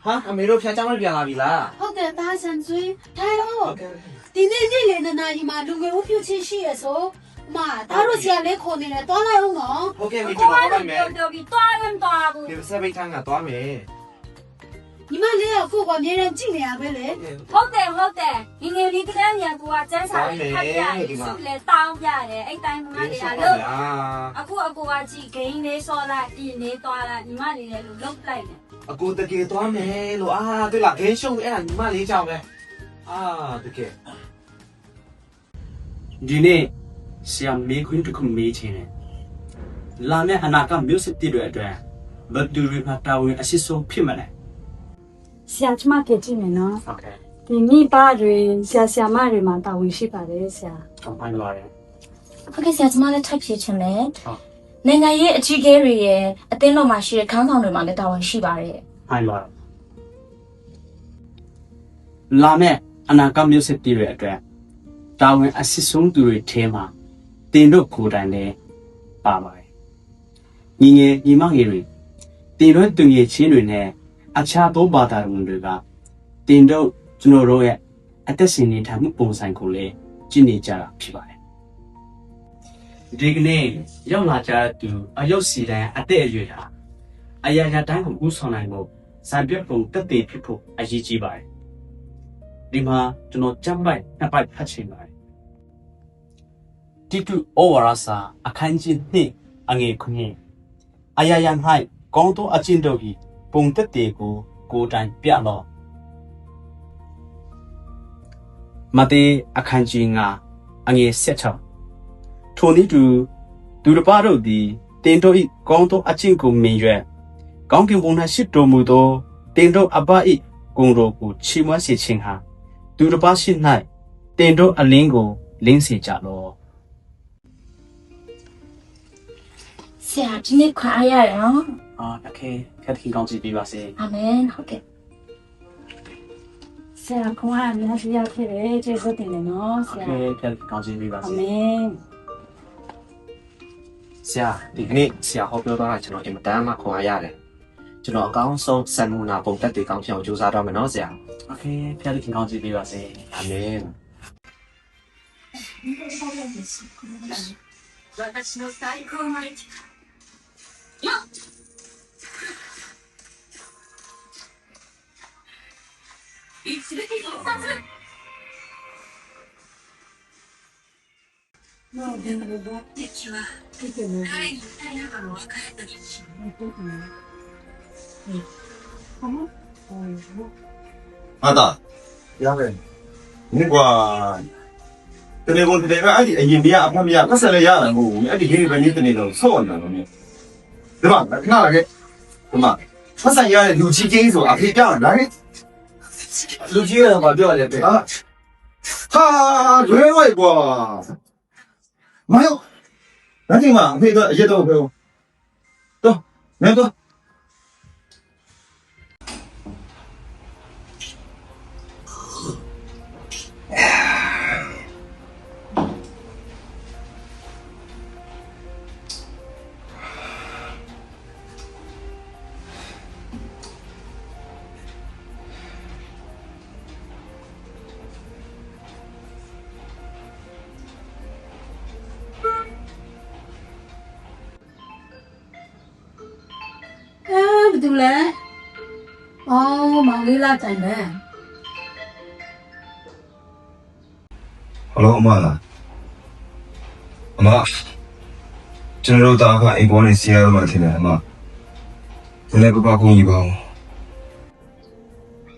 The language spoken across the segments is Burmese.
ဟာအမေတို့ဖျားเจ้าမပြန်လာပြီလား ဟုတ်တယ်သားဆန်ဆွေးထိုင်တော့ဒီနေ့နေ့လေနာရီမှာလူငယ်ဦးပြုချင်းရှိရဆိုမသားတို့ဆရာလေးခေါ်နေတယ်တွားလိုက်အောင်နော် ဟုတ်ကဲ့မိကျွန်တော်သွားမယ် တော်ပြီတွားရင်တွားဘူး ဒီဆက်ပိတ်ထန်းကသွားမယ် ညီမလေးကကိုကအမြဲတမ်းကြည့်နေရပဲလေ ဟုတ်တယ်ဒီငယ်လေးကလေးညာကိုကစမ်းစာလေးဖတ်ပြတယ်စုလဲတောင်းပြတယ်အဲ့တိုင်းကလေးကလို့အခုအကိုကကြည့်ဂိမ်းလေးစောလိုက်ဒီနေ့တွားလိုက်ညီမလေးလည်းလုတ်လိုက်တယ် အကူတကယ်သွားမယ်လို့对了ဂိမ်းရှုံအဲ့ဒါညီမလေးကြောင့်ပဲတကယ်ဒီနေ့ဆရာမေးခွန်းတစ်ခုမေးချင်တယ်လာမယ့်အနာဂတ်မျိုးဆက်တည်တွေအတွက်ဘယ်သူတွေမှာတာဝန်အရှိဆုံးဖြစ်မလဲ ဆရာကျမပြကြည့်မယ်နော် ဟုတ်ကဲ့ ဒီမိဘတွေဆရာမတွေမှာတာဝန်ရှိပါတယ်ဆရာ ကောင်းပါလား ဟုတ်ကဲ့ဆရာကျမလည်းထိုက်ဖြစ်ချင်တယ်နိုင်ငံရေးအကြီးအကဲတွေရဲ့အသင်းတော်မှာရှိတဲ့ခေါင်းဆောင်တွေမှာလည်းတာဝန်ရှိပါတယ် ဟိုင်ပါလာမယ့်အနာဂတ်မျိုးဆက်တည်တွေအတွက်တာဝန်အရှိဆုံးသူတွေထဲမှာတင်တို့ကိုယ်တိုင်လည်းပါပါတယ်ညီမငယ်တွေတင်တို့သူငယ်ချင်းတွေနဲ့အခြားသောဘာသာဝင်တွေကတင်တို့ကျွန်တော်တို့ရဲ့အသက်ရှင်နေထိုင်မှုပုံစံကိုလည်းကြည့်နေကြတာဖြစ်ပါတယ်ဒီကနေ့ရောက်လာကြတဲ့သူအယုတ်စီတိုင်းအသက်အရွယ်ဟာအရာရာတိုင်းကိုဥဆောင်နိုင်ဖို့စံပြတ်ပုံတက်တည်ဖြစ်ဖို့အရေးကြီးပါတယ်ဒီမှာကျွန်တော်ကြမ်းပိုက်နှစ်ပိုက်ဖတ်ချင်ပါတယ်တိတုဩဝါဒစာအခန်းကြီး2အငယ်9အရာရာ၌ကောင်းသောအကျင့်တို့၏ပုံတက်တည်ကိုယ်တိုင်ပြတော့မတေအခန်းကြီး9အငယ်16ထိုနည်းတူသူတစ်ပါးတို့သည်တင်တို့၏ကောင်းသောအကျင့်ကိုမြင်၍ကောင်းကင်ဘုံ၌ရှိတော်မူသောတင်တို့အဘ၏ဂုဏ်တော်ကိုချီးမွမ်းစေခြင်းဟာသူတစ်ပါးရှိ၌တင်တို့အလင်းကိုလင်းစေကြလော ဆရာဒီနေ့ခွန်အားရတယ်နော် โอเคဖျက်ခင်ကောင်းကြည့်ပေးပါစေ အာမင်ဟုတ်ကဲ့ ဆရာခွန်အားများရှိရဖြစ်တယ်ကျေးဇူးတင်တယ်နော်ဆ โอ ရာ เคဖျက်ခင်ကောင်းကြည့်ပေးပါ အာ စေ မင် ဆရာဒီကနေ့ဆရာဟောပြောတာကျွန်တော်အင်မတန်မှခွန်အားရတယ်ကျွန်တော်အကောင်းဆုံးစံမူနာပုံတက်တွေကောင်းဖြစ်အောင်ကြိုးစားတော့မယ်နော်ဆရာโอเคဖျက်ခင်ကောင်းကြည့်ပေးပါစေအာမင် 私の最高の一よっ一撃必殺 နော်ဒီလိုတော့ 敵は ဒီလိုမျိုး 彼に痛い中の別れたり ဟုတ်တယ်နော်ဟုတ် 맞다. 야, 그래. 뭔가, 드래곤 드래가 아직 이미야, 아파미야, 가서를 야, 뭐, 아직 힘이 많이 드네도 소원다, 너네. 그만, 나게. 그만. 가서 야, 루치 게임소 앞에 뼈, 나게. 루치가 봐, 뼈, 돼. 하, 왜 와, 이거. 마요. 나중에 마, 앞에 더, 이제 더 배워. 또, 내가 또. ဘယ်သူလဲအော်မောင်လေးလာတိုင်ပဲ Hello, 엄마. 엄마. 저녁으로 다가 이번에 시야로 맡으네, 엄마. 내가 그거 공이 봐.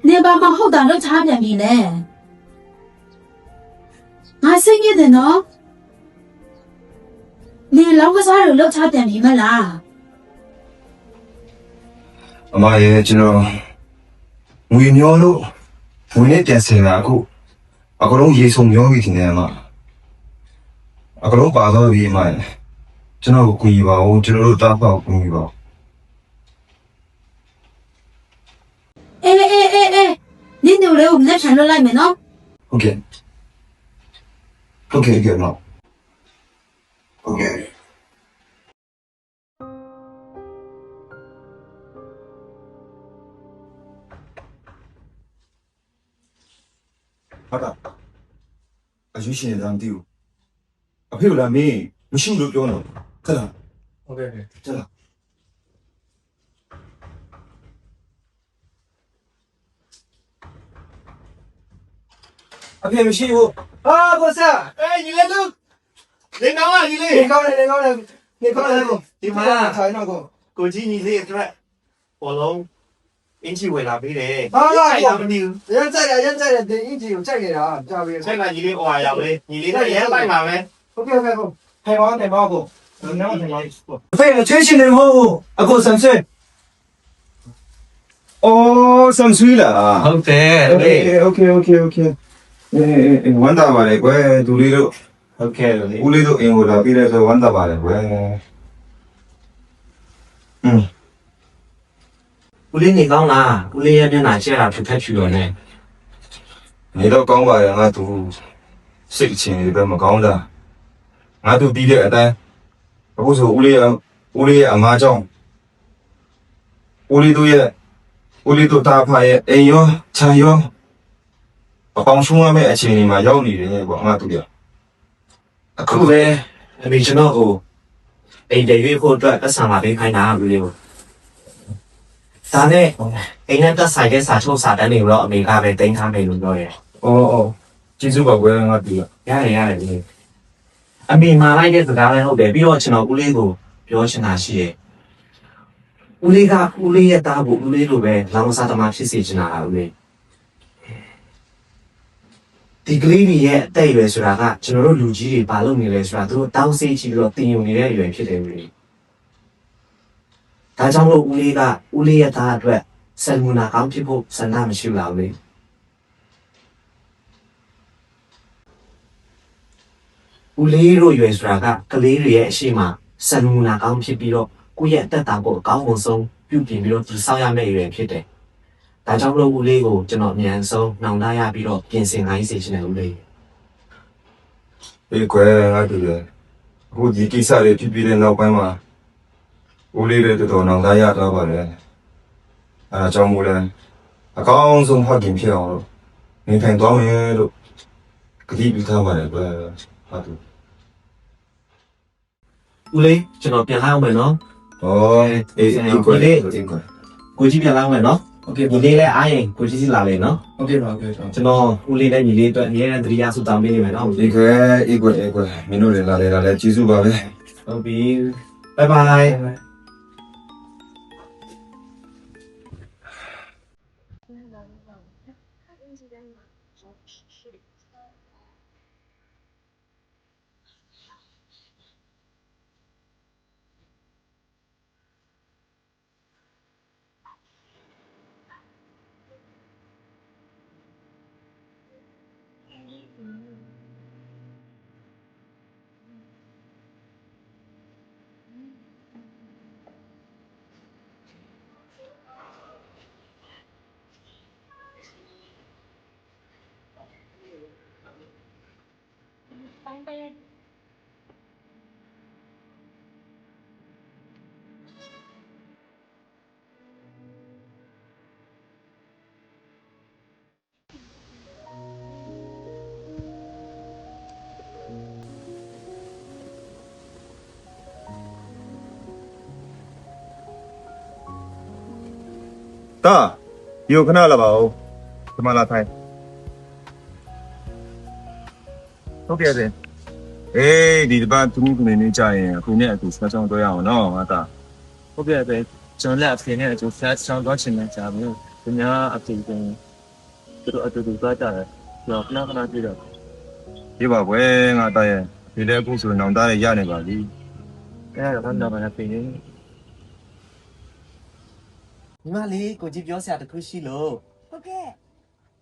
နေပါမဟုတ်တာတော့ချားပြန်ပြီနဲ့ငါစိတ်ညစ်တယ်နော်နေလောက်ကစားလို့လောက်ချားပြန်ပြီမလား 엄마, 얘, 무인여로, 무인에 댄스나고, 아그런 예송여기 되네, 엄마. 아그런 봐서 위만, 저녁 공이 봐, 저녁으로 다가 공이 봐. အေးနင်းတို့လေးကိုလက်ခံလွှတ်လိုက်မယ်နော် 오케이. 오케이, 이게 엄마. 오케이. ဟုတ်တာအယူရှင်နေတာမသိဘူးအဖေကလည်းမင်းမရှိလို့ပြောတော့ခက်လား ဟုတ်ကဲ့ ချက်လားအဖေမရှိဘူး အာကိုစား အေးညီလေးလူနေကောင်းလားညီလေး နေကောင်းတယ်နေကောင်းတယ်နေကောင်းတယ်ကို ဒီမှာ ထိုင်တော့ကို ကိုကြီးညီလေးအတွက်ဘောလုံးအင်ချီဝယ်လာပေးတယ် ဟာလား အဲ့ ကို ဒါမသိဘူး ရမ်းကြိုက်တယ်တင်အင်ဂျီကိုကြိုက်နေတာကြာပြီ ဆက်လာညီလေးဟိုဟာရောက်လေညီလေးနဲ့ရဲလိုက်ပါမယ် ဟုတ်ကဲ့ကိုထိုင်ပါထိုင်ပါကိုနော်ထိုင်ပါအဖေချွေးရှင်နေမဟုတ်ဘူးအခုဆမ်ဆွေ အော်ဆမ်ဆွေးလား ဟုတ်တယ် โอเคဝမ်းသာပါလေကွယ်သူလေးတို့ ဟုတ်ကဲ့လို့လေ ဦးလေးတို့အင်ကိုလာပြီးလဲဆိုဝမ်းသာပါလေကွယ် ဦးလေးနေကောင်းလားဦးလေးရဲ့မျက်နှာကျက်တာဖြစ်ဖြူရောနဲ့ နေတော့ကောင်းပါရဲ့ငါသူစိတ်အချင်းတွေပဲမကောင်းတာငါသူပြီးတဲ့အတိုင်းအခုဆိုဦးလေးရဲ့အမားကြောင့်ဦးလေးတို့တာဖာရဲ့အိမ်ရောခြံရောအပေါင်းရှုံးရမယ့်အခြေအနေမှာရောက်နေတယ်ပေါ့ငါသူရ အခုပဲအမေကျွန်တော်ကိုအိမ်တရွေးဖို့အတွက်အဆံလာပေးခိုင်းတာဦးလေးကိုဒါနဲ့အိမ်နဲ့တက်ဆိုင်တဲ့စာချုပ်စာတမ်းတွေကိုတော့အမေကပဲတင်ထားမယ်လို့ပြောရဲ အော်ကျေးဇူးပါကွယ်ငါသူရ ရတယ်ဦးလေးအမေမာလိုက်တဲ့စကားလည်းဟုတ်တယ်ပြီးတော့ကျွန်တော်ဦးလေးကိုပြောချင်တာရှိရဲ့ဦးလေးကဦးလေးရဲ့သားကိုဦးလေးလိုပဲလောင်စာသမားဖြစ်စေချင်တာဦးလေးဒီကလေးတွေရဲ့အသက်အရွယ်ဆိုတာကကျွန်တော်တို့လူကြီးတွေဘာလုပ်နေလဲဆိုတာသူတို့တောင်းစေးကြည့်ပြီးတော့တင်ယူနေတဲ့အရွယ်ဖြစ်တယ်ဦးလေးဒါကြောင့်လို့ဦးလေးကဦးလေးရဲ့သားအတွက်ဆယ်မူနာကောင်းဖြစ်ဖို့ဆန္ဒမရှိဘူးလားဦးလေးဦးလေးတို့ရွယ်ဆိုတာကကလေးတွေရဲ့အရှိမဆယ်မူနာကောင်းဖြစ်ပြီးတော့ကိုယ့်ရဲ့အသက်တာကိုအကောင်းဆုံးပြုပြင်ပြီးတော့ဒီဆောက်ရမယ့်အရွယ်ဖြစ်တယ်ဒါကြောင့်လို့ဦးလေးကိုကျွန်တော်အမြန်ဆုံးနှောင်တရပြီးတော့ပြင်ဆင်ခိုင်းစေချင်တယ်ဦးလေး အေးကွယ်ငါတူတယ်အခုဒီကိစ္စတွေဖြစ်ပြီးတဲ့နောက်ပိုင်းမှာဦးလေးလည်းတော်တော်နောင်တရတော့ပါတယ်အဲအကြောင်းမို့လဲအကောင်းဆုံးဖခင်ဖြစ်အောင်လို့နေထိုင်သွားမယ်လို့ကတိပြုထားပါတယ်ကွယ်ဟာတူ ဦးလေးကျွန်တော်ပြန်လာအောင်မယ်နော် ဩအေးကွယ်အေးကွယ် ကိုကြီးပြန်လာအောင်မယ်နော် โอเค ညီလေးလည်းအားရင်ကိုကြီးစီလာလေနော် โอเคပါโอเค ကျွန်တော်ဦးလေးနဲ့ညီလေးအတွက်အများနဲ့တတိယဆုတောင်းပေးနေမယ်နော်ဦး အေး လေး ကွယ်မင်းတို့လည်းလာလေကျေးဇူးပါပဲ ဟုတ်ပြီဘိုင်ဘိုင် တာဒီခဏလာပါဦးဒီမှာလာထိုင်ဟုတ်ကဲ့စေအေးဒီတပတ်သူမှုကနေနေကြရင်အခုနဲ့အခုဆက်ဆောင်တော့ရအောင်နော်ငါတာ ဟုတ်ကဲ့ပဲကျွန်တော်လည်းအဖေနဲ့အကျိုးဆက်ဆောင်သွားချင်တယ်ကြာပြီ။ဒီများအဖေကသူတို့အတူတူသွားကြတယ်။ကျွန်တော်ခဏကြည့်တော့ ဒီပါကွယ်ငါတာရဲ့ဒီလည်းအခုဆိုနောင်သားရရနေပါပြီ အဲ့ဒါကတော့ဘာလဲပြင်နေ ညီမလေးကိုကြီးပြောစရာတခုရှိလို့ ဟုတ်ကဲ့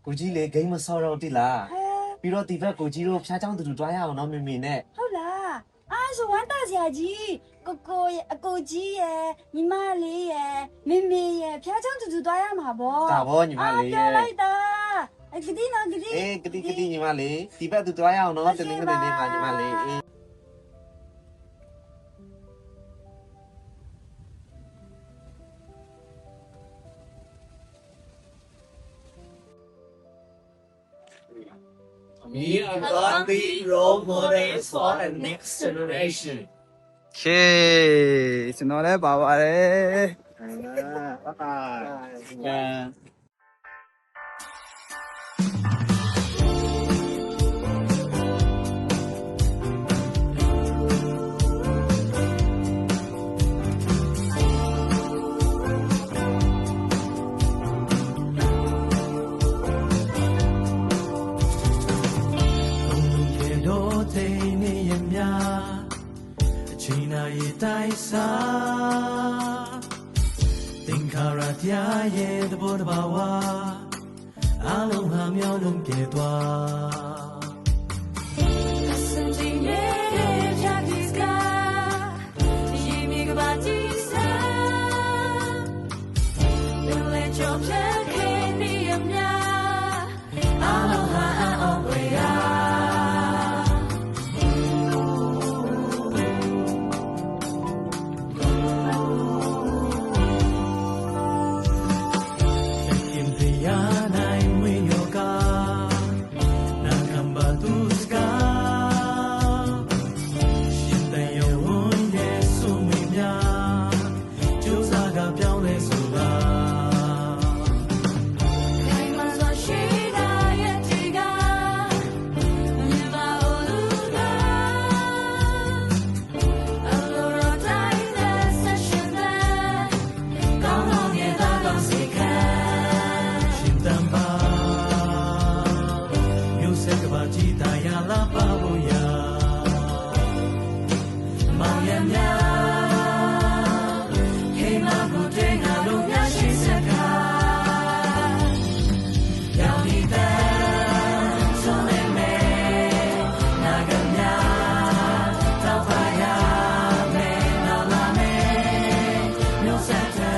ကိုကြီးလေဂိမ်းမဆောတော့တိလား ဟဲ ပြီးတော့ဒီဘက်ကိုကြီးတို့ဖျားချောင်းတူတူတွားရအောင်နော်မေမေနဲ့ ဟုတ်လားအားဆိုဝမ်းတာစရာကြီးကိုရဲ့အကိုကြီးရဲ့ညီမလေးရဲ့မေမေရဲ့ဖျားချောင်းတူတူသွားရမှာဗော ဒါဘောညီမလေး ပြော ရဲ့ လိုက်တာဂတိနော်ဂတိ အေးကတိညီမလေးဒီဘက်တူတွားရအောင်နော်တနင်္ဂနွေနေ့မှာညီမလေးအေး ဟ We are gonna be role models for the next generation. เคကျွန်တော်လည်းပါပါတယ် အဲ တိုင်းစားသင်္ခါရတရားရဲ့သဘောတဘာဝအလုံးဟာမြောင်းလုံးပြေသွားအစင်ကြီးရဲ့ချာဒီစကာရေမြေကပါတီစားလေချောဖြတ်ခဲ့နေရမြအလုံးဟာအော်ဝေးဆက်